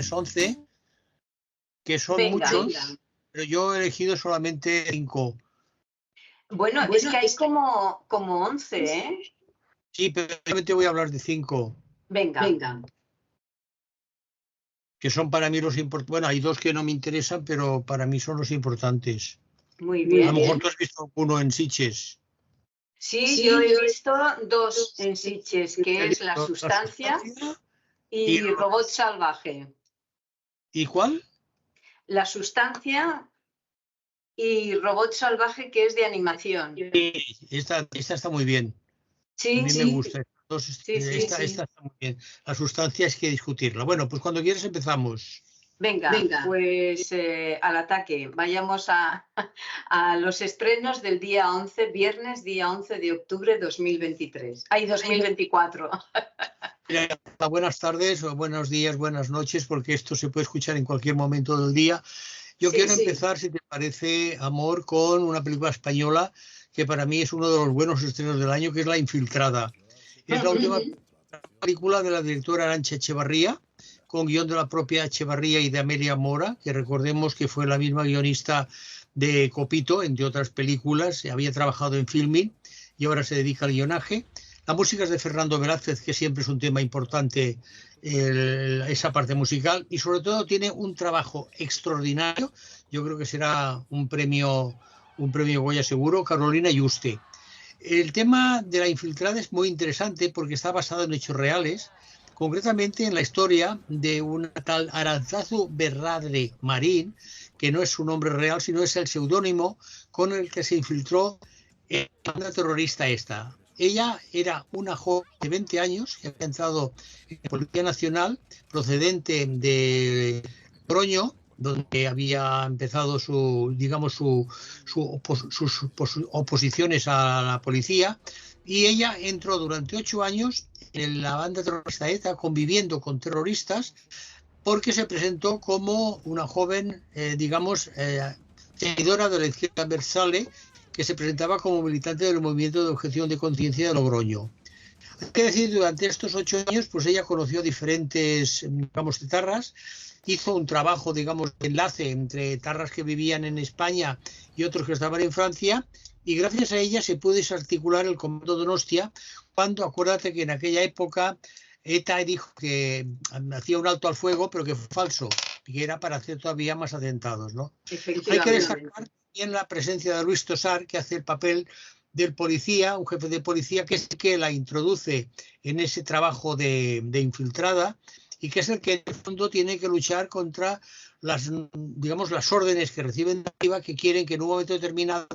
viernes 11, que son muchos, pero yo he elegido solamente 5. Bueno, es que hay como 11, ¿eh? Sí, pero solamente voy a hablar de 5. Venga. Que son para mí los importantes. Bueno, hay 2 que no me interesan, pero para mí son los importantes. Muy bien. A lo mejor tú has visto uno en Sitges. Sí, yo he visto 2 en Sitges, que es La Sustancia y Robot Salvaje. ¿Y cuál? La Sustancia y Robot Salvaje, que es de animación. Sí, esta está muy bien. Sí, a mí me gusta. Esta está muy bien. La sustancia es que discutirla. Bueno, pues cuando quieras empezamos. Venga. Pues al ataque. Vayamos a los estrenos del día 11, viernes, día 11 de octubre de 2023. Hay 2024. Buenas tardes, o buenos días, buenas noches, porque esto se puede escuchar en cualquier momento del día. Yo quiero empezar, si te parece, Amor, con una película española que para mí es uno de los buenos estrenos del año, que es La Infiltrada. Es la última película de la directora Arantxa Echevarría, con guión de la propia Echevarría y de Amelia Mora, que recordemos que fue la misma guionista de Copito, entre otras películas. Había trabajado en filming y ahora se dedica al guionaje. La música es de Fernando Velázquez, que siempre es un tema importante, esa parte musical, y sobre todo tiene un trabajo extraordinario. Yo creo que será un premio Goya seguro, Carolina Yuste. El tema de La Infiltrada es muy interesante porque está basado en hechos reales, concretamente en la historia de una tal Arantzazu Berradre Marín, que no es su nombre real, sino es el seudónimo con el que se infiltró en la banda terrorista esta. Ella era una joven de 20 años que había entrado en la Policía Nacional procedente de Logroño, donde había empezado sus oposiciones a la policía, y ella entró durante 8 años en la banda terrorista ETA, conviviendo con terroristas, porque se presentó como una joven, seguidora de la izquierda versale, que se presentaba como militante del movimiento de objeción de conciencia de Logroño. Hay que decir, durante estos 8 años, pues ella conoció diferentes, etarras, hizo un trabajo, de enlace entre etarras que vivían en España y otros que estaban en Francia, y gracias a ella se pudo desarticular el Comando Donostia, cuando, acuérdate que en aquella época ETA dijo que hacía un alto al fuego, pero que fue falso, que era para hacer todavía más atentados, ¿no? Hay que destacar también la presencia de Luis Tosar, que hace el papel del policía, un jefe de policía, que es el que la introduce en ese trabajo de infiltrada, y que es el que en el fondo tiene que luchar contra las órdenes que reciben de arriba, que quieren que en un momento determinado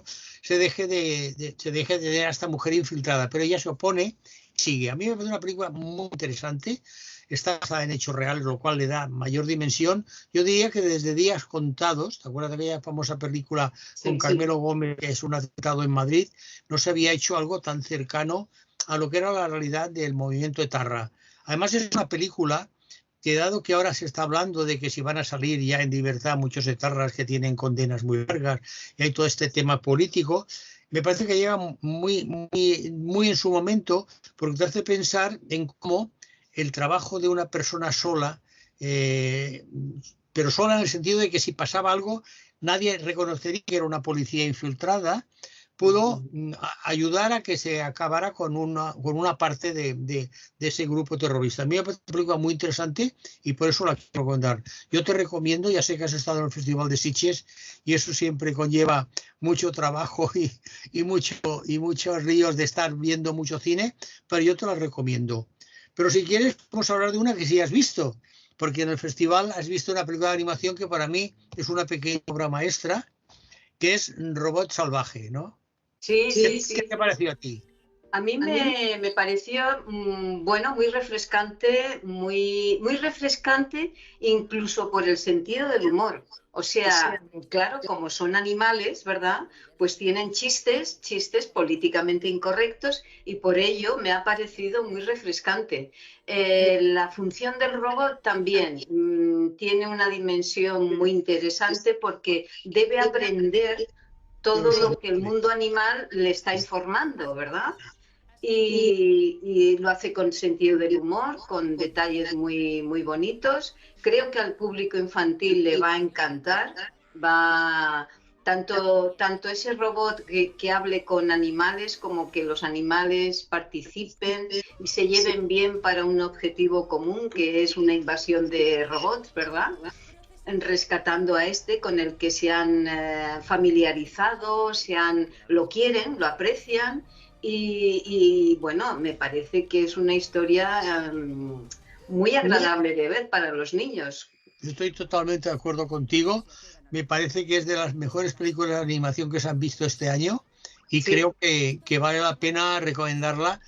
se deje de tener a esta mujer infiltrada, pero ella se opone y sigue. A mí me parece una película muy interesante, está basada en hechos reales, lo cual le da mayor dimensión. Yo diría que desde Días Contados, ¿te acuerdas de aquella famosa película con Carmelo Gómez, que es un atentado en Madrid? No se había hecho algo tan cercano a lo que era la realidad del movimiento etarra. Además es una película que, dado que ahora se está hablando de que si van a salir ya en libertad muchos etarras que tienen condenas muy largas y hay todo este tema político, me parece que llega muy, muy, muy en su momento, porque te hace pensar en cómo el trabajo de una persona sola, pero sola en el sentido de que si pasaba algo, nadie reconocería que era una policía infiltrada, pudo ayudar a que se acabara con una parte de ese grupo terrorista. A mí me parece una película muy interesante y por eso la quiero recomendar. Yo te recomiendo, ya sé que has estado en el Festival de Sitges y eso siempre conlleva mucho trabajo y muchos ríos de estar viendo mucho cine, pero yo te la recomiendo. Pero si quieres, vamos a hablar de una que sí has visto, porque en el festival has visto una película de animación que para mí es una pequeña obra maestra, que es Robot Salvaje, ¿no? Sí. ¿Qué te pareció a ti? A mí me pareció, bueno, muy refrescante, muy refrescante, incluso por el sentido del humor. O sea, claro, como son animales, ¿verdad? Pues tienen chistes políticamente incorrectos y por ello me ha parecido muy refrescante. La función del robot también tiene una dimensión muy interesante porque debe aprender todo lo que el mundo animal le está informando, ¿verdad? y lo hace con sentido del humor, con detalles muy, muy bonitos. Creo que al público infantil le va a encantar. Tanto ese robot que hable con animales como que los animales participen y se lleven bien para un objetivo común, que es una invasión de robots, ¿verdad? Rescatando a este con el que se han familiarizado, lo quieren, lo aprecian y bueno, me parece que es una historia muy agradable de ver para los niños. Estoy totalmente de acuerdo contigo. Me parece que es de las mejores películas de animación que se han visto este año y sí, creo que vale la pena recomendarla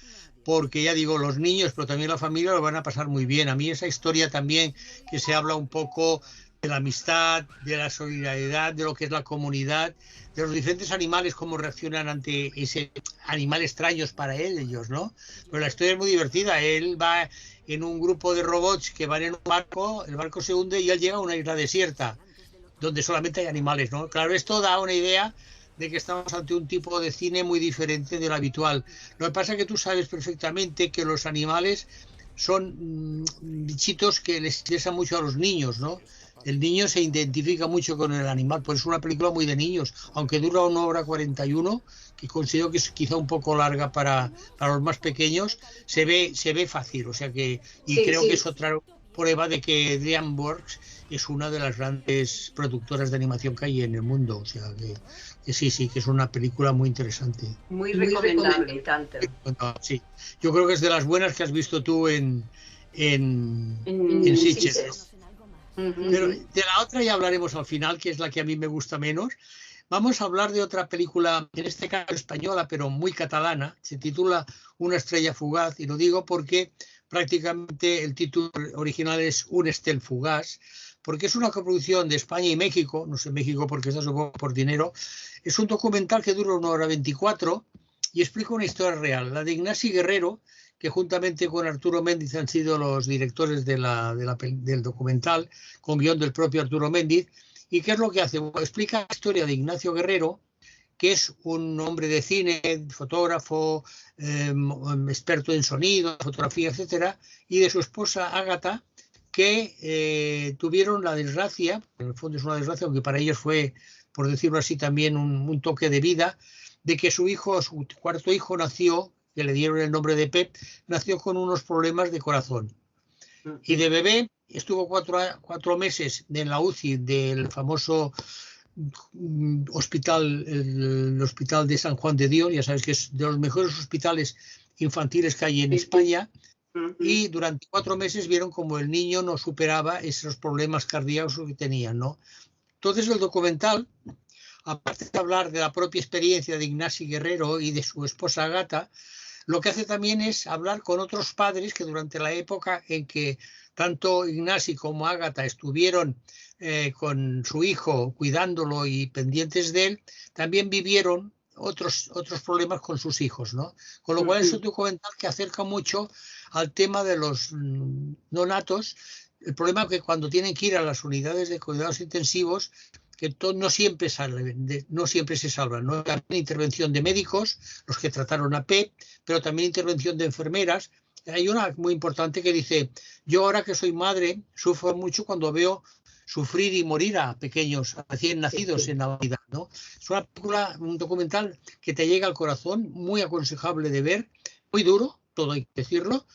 porque ya digo, los niños, pero también la familia lo van a pasar muy bien. A mí esa historia también que se habla un poco de la amistad, de la solidaridad, de lo que es la comunidad, de los diferentes animales, cómo reaccionan ante ese animal extraños para ellos, ¿no? Pero la historia es muy divertida. Él va en un grupo de robots que van en un barco, el barco se hunde y él llega a una isla desierta, donde solamente hay animales, ¿no? Claro, esto da una idea de que estamos ante un tipo de cine muy diferente del habitual. Lo que pasa es que tú sabes perfectamente que los animales son bichitos que les interesan mucho a los niños, ¿no? El niño se identifica mucho con el animal, pues es una película muy de niños, aunque dura 1 hora 41, que considero que es quizá un poco larga para los más pequeños, se ve fácil, o sea que, y sí, creo sí, que es otra prueba de que DreamWorks es una de las grandes productoras de animación que hay en el mundo, o sea que sí, que es una película muy interesante. Muy recomendable, tanto. Sí, yo creo que es de las buenas que has visto tú en Sitges. Pero de la otra ya hablaremos al final, que es la que a mí me gusta menos. Vamos a hablar de otra película, en este caso española, pero muy catalana. Se titula Una estrella fugaz, y lo digo porque prácticamente el título original es Un estel fugaz, porque es una coproducción de España y México, no sé México porque está supongo por dinero. Es un documental que dura 1 hora 24 y explica una historia real, la de Ignasi Guerrero, que juntamente con Arturo Méndez han sido los directores del documental, con guión del propio Arturo Méndez. ¿Y qué es lo que hace? Bueno, explica la historia de Ignacio Guerrero, que es un hombre de cine, fotógrafo, experto en sonido, fotografía, etcétera, y de su esposa Ágata, que tuvieron la desgracia, en el fondo es una desgracia, aunque para ellos fue, por decirlo así, también un toque de vida, de que su cuarto hijo nació, que le dieron el nombre de Pep, nació con unos problemas de corazón. Y de bebé estuvo 4 meses en la UCI del famoso hospital, el Hospital de San Juan de Dios, ya sabes que es de los mejores hospitales infantiles que hay en España, y durante 4 meses vieron como el niño no superaba esos problemas cardíacos que tenían, ¿no? Entonces el documental, aparte de hablar de la propia experiencia de Ignasi Guerrero y de su esposa Agata, lo que hace también es hablar con otros padres que durante la época en que tanto Ignasi como Ágata estuvieron con su hijo cuidándolo y pendientes de él, también vivieron otros problemas con sus hijos, ¿no? Con lo cual es un documental que acerca mucho al tema de los neonatos, el problema que cuando tienen que ir a las unidades de cuidados intensivos, que no siempre se salvan, ¿no? También intervención de médicos, los que trataron a Pep, pero también intervención de enfermeras. Hay una muy importante que dice, yo ahora que soy madre, sufro mucho cuando veo sufrir y morir a pequeños recién nacidos en la vida, ¿no? Es una película, un documental que te llega al corazón, muy aconsejable de ver, muy duro, todo hay que decirlo,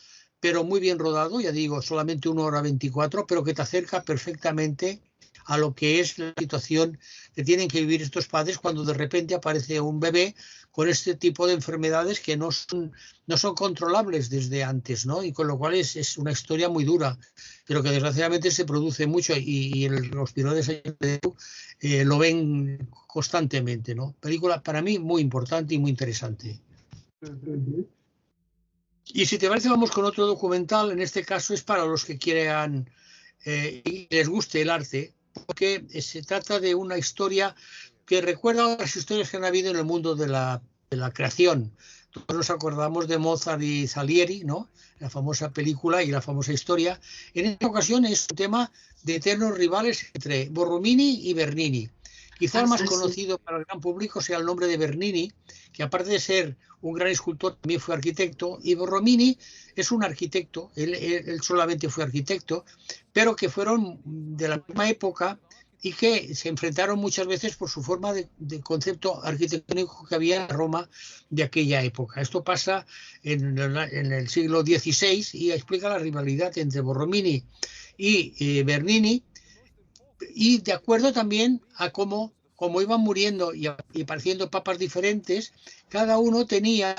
pero muy bien rodado, ya digo, solamente 1 hora 24, pero que te acerca perfectamente a lo que es la situación que tienen que vivir estos padres cuando de repente aparece un bebé con este tipo de enfermedades que no son controlables desde antes, ¿no? Y con lo cual es una historia muy dura, pero que desgraciadamente se produce mucho y en los tirones lo ven constantemente, ¿no? Película para mí muy importante y muy interesante. Y si te parece, vamos con otro documental. En este caso es para los que quieran y les guste el arte, porque se trata de una historia que recuerda a las historias que han habido en el mundo de la creación. Todos nos acordamos de Mozart y Salieri, ¿no? La famosa película y la famosa historia. En esta ocasión es un tema de eternos rivales entre Borromini y Bernini, Quizá el más conocido para el gran público sea el nombre de Bernini, que aparte de ser un gran escultor también fue arquitecto, y Borromini es un arquitecto, él solamente fue arquitecto, pero que fueron de la misma época y que se enfrentaron muchas veces por su forma de concepto arquitectónico que había en Roma de aquella época. Esto pasa en el siglo XVI y explica la rivalidad entre Borromini y Bernini, y de acuerdo también a cómo iban muriendo y apareciendo papas diferentes, cada uno tenía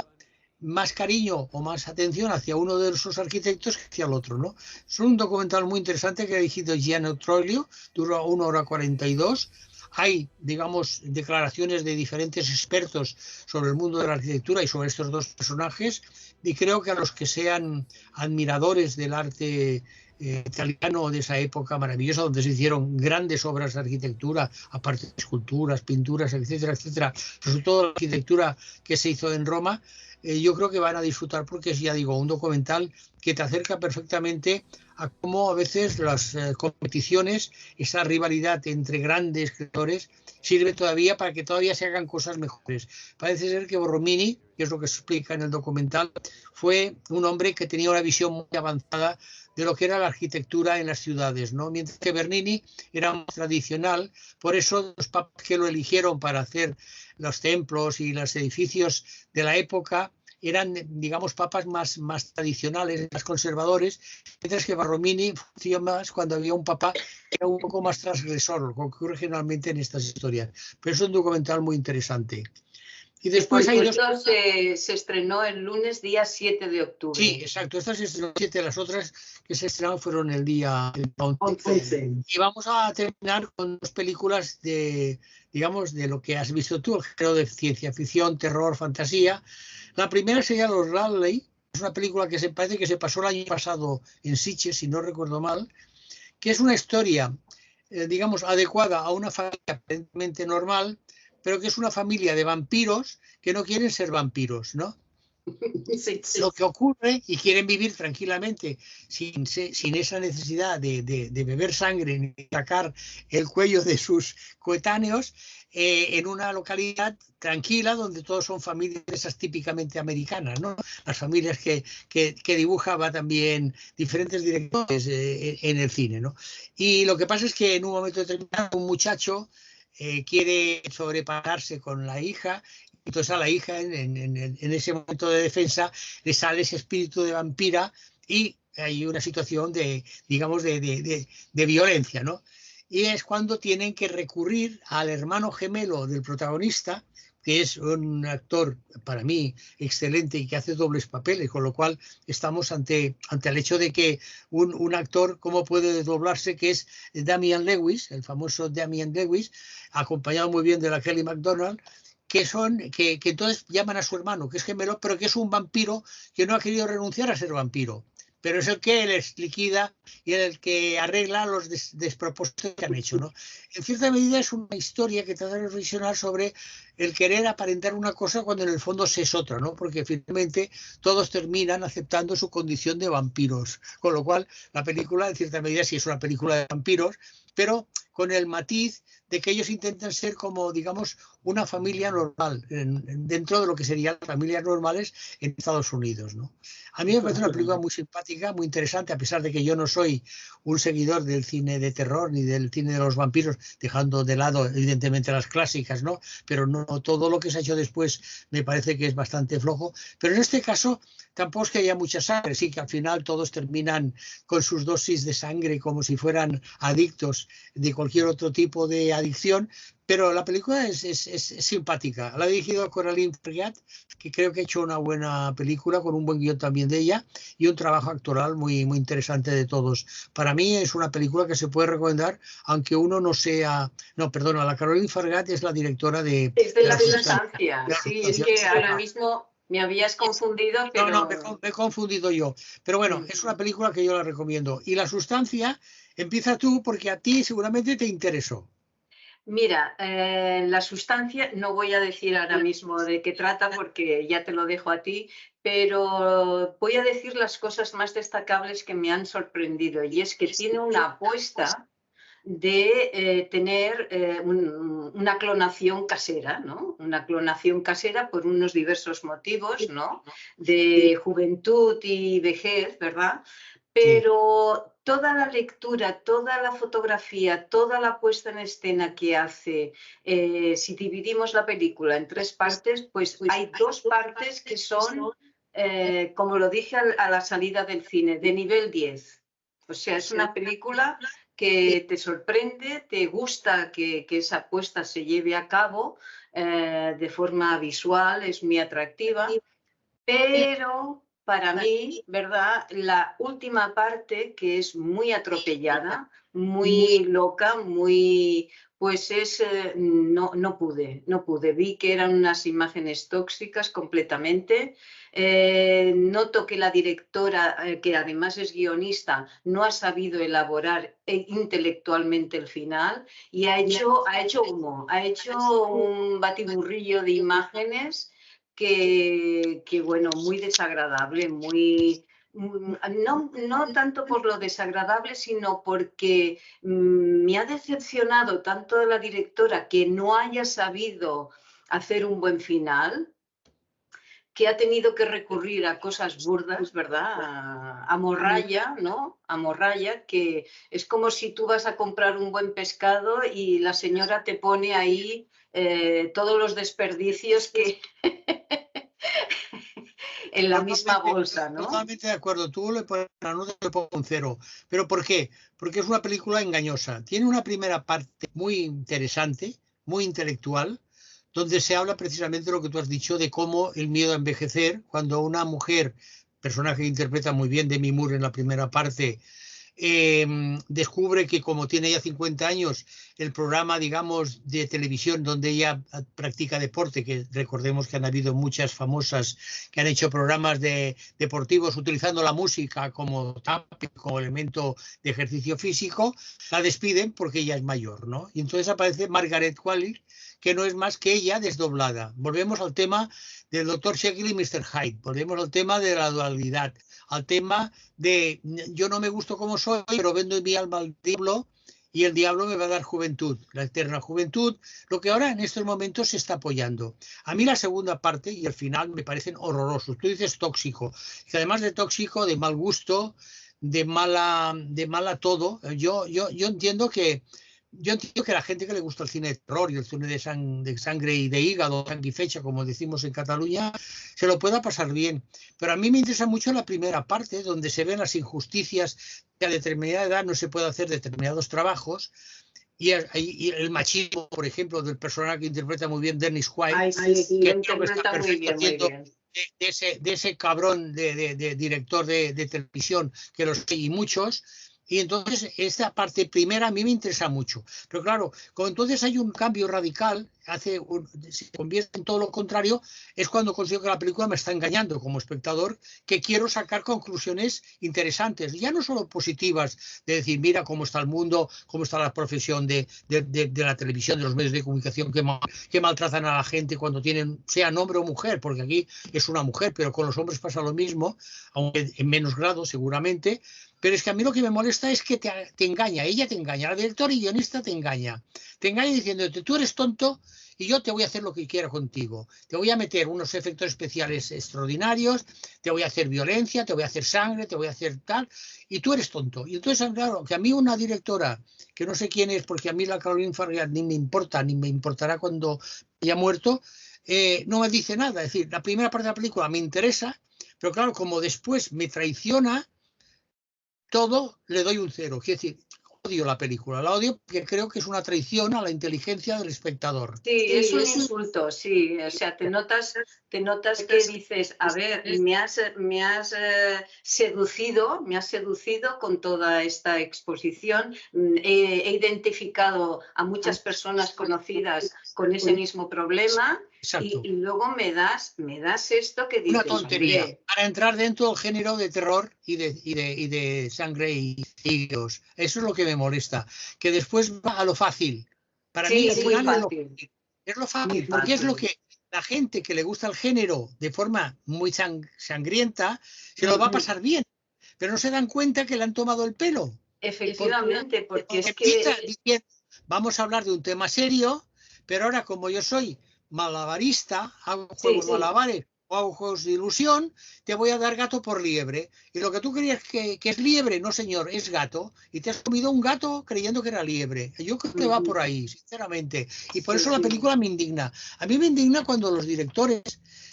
más cariño o más atención hacia uno de esos arquitectos que hacia el otro, ¿no? Es un documental muy interesante que ha dirigido Gianni Troglio, dura 1 hora 42. Hay, digamos, declaraciones de diferentes expertos sobre el mundo de la arquitectura y sobre estos dos personajes, y creo que a los que sean admiradores del arte italiano de esa época maravillosa, donde se hicieron grandes obras de arquitectura, aparte de esculturas, pinturas, etcétera, etcétera, pero sobre todo la arquitectura que se hizo en Roma, yo creo que van a disfrutar porque es, ya digo, un documental que te acerca perfectamente a cómo a veces las competiciones, esa rivalidad entre grandes creadores, sirve todavía para que todavía se hagan cosas mejores. Parece ser que Borromini, que es lo que se explica en el documental, fue un hombre que tenía una visión muy avanzada de lo que era la arquitectura en las ciudades, ¿no? Mientras que Bernini era más tradicional, por eso los papas que lo eligieron para hacer los templos y los edificios de la época eran, digamos, papas más tradicionales, más conservadores, mientras que Borromini funcionó más cuando había un papa que era un poco más transgresor, lo que ocurre generalmente en estas historias. Pero es un documental muy interesante. Y después hay dos... se estrenó el lunes, día 7 de octubre. Sí, exacto. Estas se estrenó 7, las otras que se estrenaron fueron el día 11. Y vamos a terminar con dos películas de, digamos, de lo que has visto tú, el género de ciencia ficción, terror, fantasía. La primera sería Los Radley, es una película que se parece que se pasó el año pasado en Sitges, si no recuerdo mal, que es una historia, digamos, adecuada a una familia aparentemente normal, pero que es una familia de vampiros que no quieren ser vampiros, ¿no? Sí. Lo que ocurre, y quieren vivir tranquilamente sin esa necesidad de beber sangre ni sacar el cuello de sus coetáneos, en una localidad tranquila donde todos son familias esas típicamente americanas, ¿no? Las familias que dibujaba también diferentes directores en el cine, ¿no? Y lo que pasa es que en un momento determinado un muchacho quiere sobrepasarse con la hija. Entonces a la hija en ese momento de defensa le sale ese espíritu de vampira y hay una situación de, digamos, de violencia, ¿no? Y es cuando tienen que recurrir al hermano gemelo del protagonista, que es un actor para mí excelente y que hace dobles papeles, con lo cual estamos ante el hecho de que un actor, ¿cómo puede desdoblarse? Que es Damian Lewis, el famoso Damian Lewis, acompañado muy bien de la Kelly MacDonald, que entonces llaman a su hermano, que es gemelo, pero que es un vampiro que no ha querido renunciar a ser vampiro. Pero es el que les liquida y el que arregla los despropósitos que han hecho, ¿no? En cierta medida es una historia que trata de reflexionar sobre el querer aparentar una cosa cuando en el fondo se es otra, ¿no? Porque finalmente todos terminan aceptando su condición de vampiros. Con lo cual, la película, en cierta medida, sí es una película de vampiros, pero con el matiz de que ellos intentan ser como, digamos, una familia normal, dentro de lo que serían las familias normales en Estados Unidos, ¿no? A mí me parece una película muy simpática, muy interesante, a pesar de que yo no soy un seguidor del cine de terror ni del cine de los vampiros, dejando de lado, evidentemente, las clásicas, ¿no? Pero no todo lo que se ha hecho después me parece que es bastante flojo. Pero en este caso tampoco es que haya mucha sangre, sí que al final todos terminan con sus dosis de sangre como si fueran adictos de cualquier otro tipo de adicción, pero la película es simpática. La ha dirigido Coraline Fregat, que creo que ha hecho una buena película con un buen guión también de ella y un trabajo actoral muy, muy interesante de todos. Para mí es una película que se puede recomendar, aunque uno no sea... No, perdona, la Coraline Fregat es la directora de... Es de La Sustancia, sí, es que ahora mismo... Me habías confundido, pero... No, me he confundido yo. Pero bueno, es una película que yo la recomiendo. Y La Sustancia, empieza tú porque a ti seguramente te interesó. Mira, La Sustancia, no voy a decir ahora mismo de qué trata porque ya te lo dejo a ti, pero voy a decir las cosas más destacables que me han sorprendido. Y es que tiene una apuesta de tener una clonación casera, ¿no? Una clonación casera por unos diversos motivos, ¿no? De juventud y vejez, ¿verdad? Pero toda la lectura, toda la fotografía, toda la puesta en escena que hace, si dividimos la película en 3 partes, pues hay 2 partes que son, como lo dije a la salida del cine, de nivel 10. O sea, es una película que te sorprende, te gusta que esa puesta se lleve a cabo de forma visual, es muy atractiva, pero para mí, ¿verdad? La última parte, que es muy atropellada, muy loca, muy... Pues no pude. Vi que eran unas imágenes tóxicas completamente. Noto que la directora, que además es guionista, no ha sabido elaborar intelectualmente el final y ha hecho humo, ha hecho un batiburrillo de imágenes que bueno, muy desagradable, muy... No tanto por lo desagradable, sino porque me ha decepcionado tanto de la directora que no haya sabido hacer un buen final, que ha tenido que recurrir a cosas burdas, ¿verdad? A morralla, ¿no? A morralla, que es como si tú vas a comprar un buen pescado y la señora te pone ahí todos los desperdicios que... en la misma bolsa, ¿no? Totalmente de acuerdo. Tú le pones la nota, le pongo un 0. ¿Pero por qué? Porque es una película engañosa. Tiene una primera parte muy interesante, muy intelectual, donde se habla precisamente de lo que tú has dicho, de cómo el miedo a envejecer, cuando una mujer, personaje que interpreta muy bien Demi Moore en la primera parte, descubre que como tiene ya 50 años, el programa, digamos, de televisión donde ella practica deporte, que recordemos que han habido muchas famosas que han hecho programas deportivos utilizando la música como elemento de ejercicio físico, la despiden porque ella es mayor, ¿no? Y entonces aparece Margaret Qualley, que no es más que ella desdoblada. Volvemos al tema del Dr. Jekyll y Mr. Hyde, volvemos al tema de la dualidad, al tema de yo no me gusto como soy, pero vendo mi alma al diablo y el diablo me va a dar juventud, la eterna juventud, lo que ahora en estos momentos se está apoyando. A mí la segunda parte y el final me parecen horrorosos. Tú dices tóxico, que además de tóxico, de mal gusto, de mala todo. Yo entiendo que la gente que le gusta el cine de terror y el cine de sangre y de hígado, sangre y fecha, como decimos en Cataluña, se lo pueda pasar bien. Pero a mí me interesa mucho la primera parte, donde se ven las injusticias que a determinada edad no se puede hacer determinados trabajos, y el machismo, por ejemplo, del personaje que interpreta muy bien Dennis Quaid, que interpreta muy bien, de ese cabrón de director de televisión, que los hay muchos. Y entonces esta parte primera a mí me interesa mucho. Pero claro, como entonces hay un cambio radical, se convierte en todo lo contrario, es cuando consigo que la película me está engañando como espectador, que quiero sacar conclusiones interesantes, ya no solo positivas, de decir, mira cómo está el mundo, cómo está la profesión de la televisión, de los medios de comunicación, que maltratan a la gente cuando tienen, sea hombre o mujer, porque aquí es una mujer, pero con los hombres pasa lo mismo, aunque en menos grado seguramente. Pero es que a mí lo que me molesta es que te engaña, ella te engaña, la directora y guionista te engaña diciéndote, tú eres tonto y yo te voy a hacer lo que quiera contigo. Te voy a meter unos efectos especiales extraordinarios, te voy a hacer violencia, te voy a hacer sangre, te voy a hacer tal, y tú eres tonto. Y entonces, claro, que a mí una directora, que no sé quién es, porque a mí la Caroline Farriat ni me importa, ni me importará cuando haya muerto, no me dice nada. Es decir, la primera parte de la película me interesa, pero claro, como después me traiciona, todo le doy un 0. Quiero decir, odio la película, la odio porque creo que es una traición a la inteligencia del espectador. Sí, es un insulto, sí. O sea, te notas que dices, a ver, me has seducido con toda esta exposición. He identificado a muchas personas conocidas con ese mismo problema. Y luego me das esto que dices. Una tontería. Para entrar dentro del género de terror y de sangre y higos. Eso es lo que me molesta. Que después va a lo fácil. Para mí, al final es lo fácil. Porque es lo que la gente que le gusta el género de forma muy sangrienta se lo va a pasar bien. Pero no se dan cuenta que le han tomado el pelo. Efectivamente, porque es que... Vamos a hablar de un tema serio, pero ahora como yo soy malabarista, hago juegos malabares o hago juegos de ilusión, te voy a dar gato por liebre. Y lo que tú creías que es liebre, no señor, es gato. Y te has comido un gato creyendo que era liebre. Yo creo que va por ahí, sinceramente. Y por eso la película me indigna. A mí me indigna cuando los directores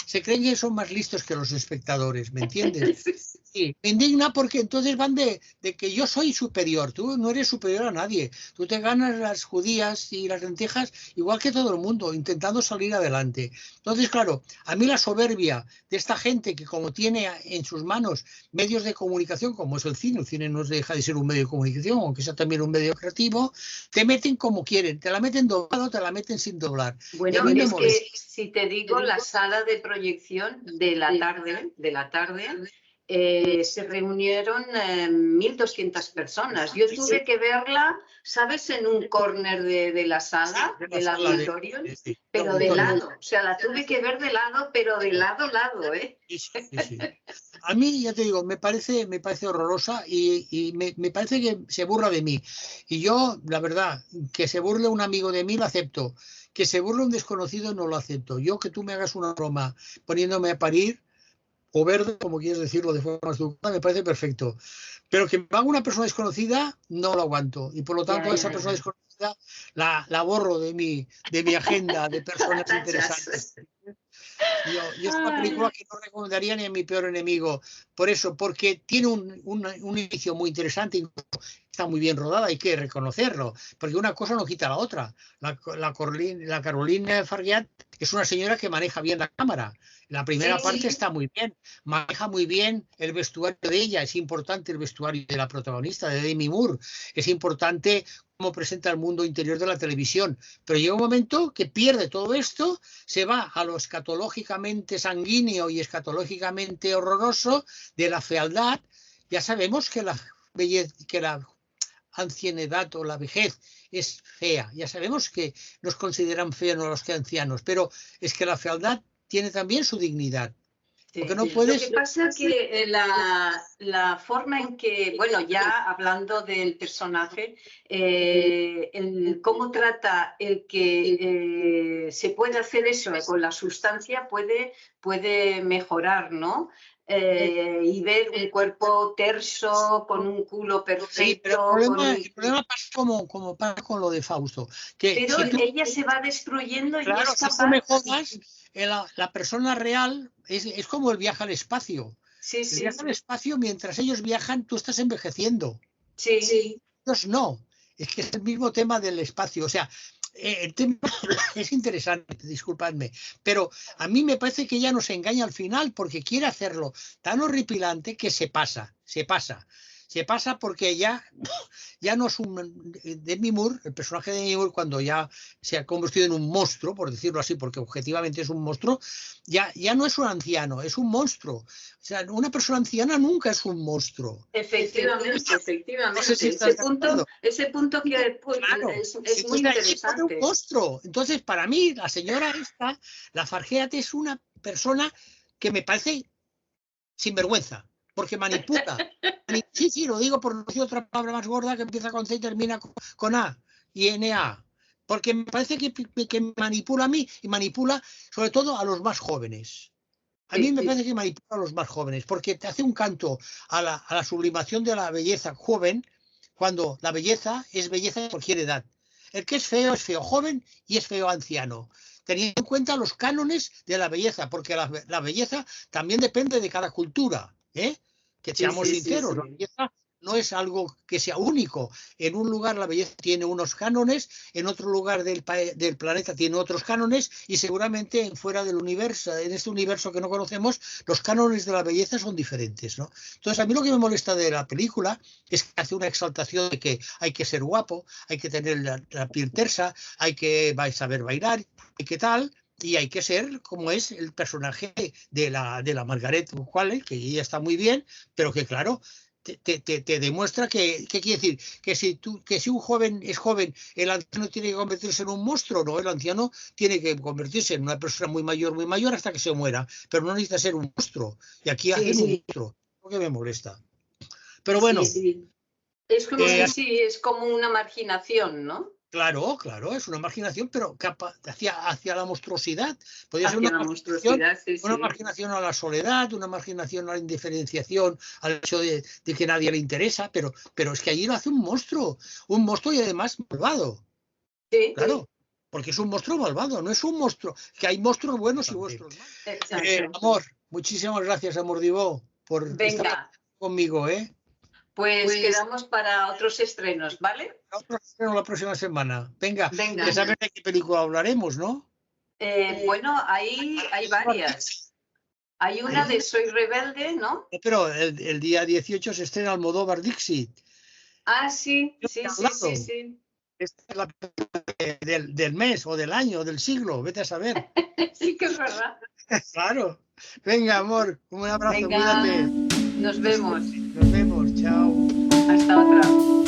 se creen que son más listos que los espectadores, ¿me entiendes? Sí, me indigna porque entonces van de que yo soy superior, tú no eres superior a nadie, tú te ganas las judías y las lentejas igual que todo el mundo, intentando salir adelante. Entonces, claro, a mí la soberbia de esta gente que como tiene en sus manos medios de comunicación, como es el cine no deja de ser un medio de comunicación, aunque sea también un medio creativo, te meten como quieren, te la meten doblado, te la meten sin doblar. Bueno, es que si te digo, la sala de proyección de la tarde, se reunieron 1.200 personas. Yo tuve que verla, ¿sabes? En un córner de la sala, del auditorio, pero de lado. O sea, la tuve que ver de lado, pero de lado, ¿eh? Sí. A mí, ya te digo, me parece horrorosa y me parece que se burla de mí. Y yo, la verdad, que se burle un amigo de mí lo acepto. Que se burle un desconocido no lo acepto. Yo que tú me hagas una broma poniéndome a parir, o verde, como quieres decirlo de forma más educada, me parece perfecto. Pero que me haga una persona desconocida, no lo aguanto. Y por lo tanto, esa persona desconocida la borro de mi agenda de personas interesantes. Yo es una película que no recomendaría ni a mi peor enemigo. Por eso, porque tiene un inicio muy interesante, está muy bien rodada, hay que reconocerlo, porque una cosa no quita la otra. La Caroline Fargeat es una señora que maneja bien la cámara. La primera parte está muy bien, maneja muy bien el vestuario de ella, es importante el vestuario de la protagonista, de Demi Moore, es importante cómo presenta el mundo interior de la televisión, pero llega un momento que pierde todo esto, se va a lo escatológicamente sanguíneo y escatológicamente horroroso de la fealdad. Ya sabemos que la ancianidad o la vejez es fea, ya sabemos que nos consideran feos los que ancianos, pero es que la fealdad tiene también su dignidad. Porque no puedes... Lo que pasa es que la forma en que, bueno, ya hablando del personaje, cómo trata el que se puede hacer eso con la sustancia puede mejorar, ¿no? Y ver un cuerpo terso, con un culo perfecto. Sí, pero el problema pasa como pasa con lo de Fausto. Pero si ella se va destruyendo y es capaz... Si tú me jodas, la persona real es como el viaje al espacio. El viaje al espacio, mientras ellos viajan, tú estás envejeciendo. Sí. Ellos no. Es que es el mismo tema del espacio. O sea, el tema es interesante, disculpadme, pero a mí me parece que ella nos engaña al final porque quiere hacerlo tan horripilante que se pasa. Se pasa porque ya no es un Demi Moore, el personaje de Demi Moore, cuando ya se ha convertido en un monstruo, por decirlo así, porque objetivamente es un monstruo, ya no es un anciano, es un monstruo. O sea, una persona anciana nunca es un monstruo. Efectivamente. No sé si ese punto que claro, es muy interesante. Un monstruo. Entonces, para mí, la señora esta, la Fargeat, es una persona que me parece sinvergüenza. Porque manipula. Sí, lo digo por no decir otra palabra más gorda que empieza con C y termina con A y NA. Porque me parece que manipula a mí y manipula sobre todo a los más jóvenes. A mí me parece que manipula a los más jóvenes porque te hace un canto a la sublimación de la belleza joven cuando la belleza es belleza de cualquier edad. El que es feo joven y es feo anciano. Teniendo en cuenta los cánones de la belleza, porque la belleza también depende de cada cultura. Que seamos sinceros, la belleza no es algo que sea único. En un lugar la belleza tiene unos cánones, en otro lugar del planeta tiene otros cánones y seguramente fuera del universo, en este universo que no conocemos, los cánones de la belleza son diferentes, ¿no? Entonces, a mí lo que me molesta de la película es que hace una exaltación de que hay que ser guapo, hay que tener la piel tersa, hay que saber bailar, y qué tal. Y hay que ser como es el personaje de la Margaret Qualley, que ella está muy bien, pero que claro, te demuestra ¿qué quiere decir? Que si un joven es joven, el anciano tiene que convertirse en un monstruo, no, el anciano tiene que convertirse en una persona muy mayor hasta que se muera, pero no necesita ser un monstruo. Y aquí hacen un monstruo, lo que me molesta. Pero bueno. Es como, sí, es como una marginación, ¿no? Claro, claro, es una marginación, pero hacia la monstruosidad. Podría ser Hacia una la marginación, monstruosidad, sí, una sí. marginación a la soledad, una marginación a la indiferenciación, al hecho de que nadie le interesa, pero es que allí lo hace un monstruo y además malvado. Sí. Claro, porque es un monstruo malvado, no es un monstruo, que hay monstruos buenos y monstruos malos. Exacto. Amor, muchísimas gracias, Amor Divo, por estar conmigo, ¿eh? Pues quedamos para otros estrenos, ¿vale? Otro estreno la próxima semana. Venga, Venga. ya sabes de qué película hablaremos, ¿no? Bueno, hay varias. Hay una de Soy Rebelde, ¿no? Pero el día 18 se estrena Almodóvar Dixit. Ah, sí, sí, sí, sí, sí. Esta es la del mes o del año o del siglo, vete a saber. Sí que es verdad. Claro. Venga, amor, un abrazo, Venga, cuídate. nos vemos. Nos vemos, chao. Hasta otra.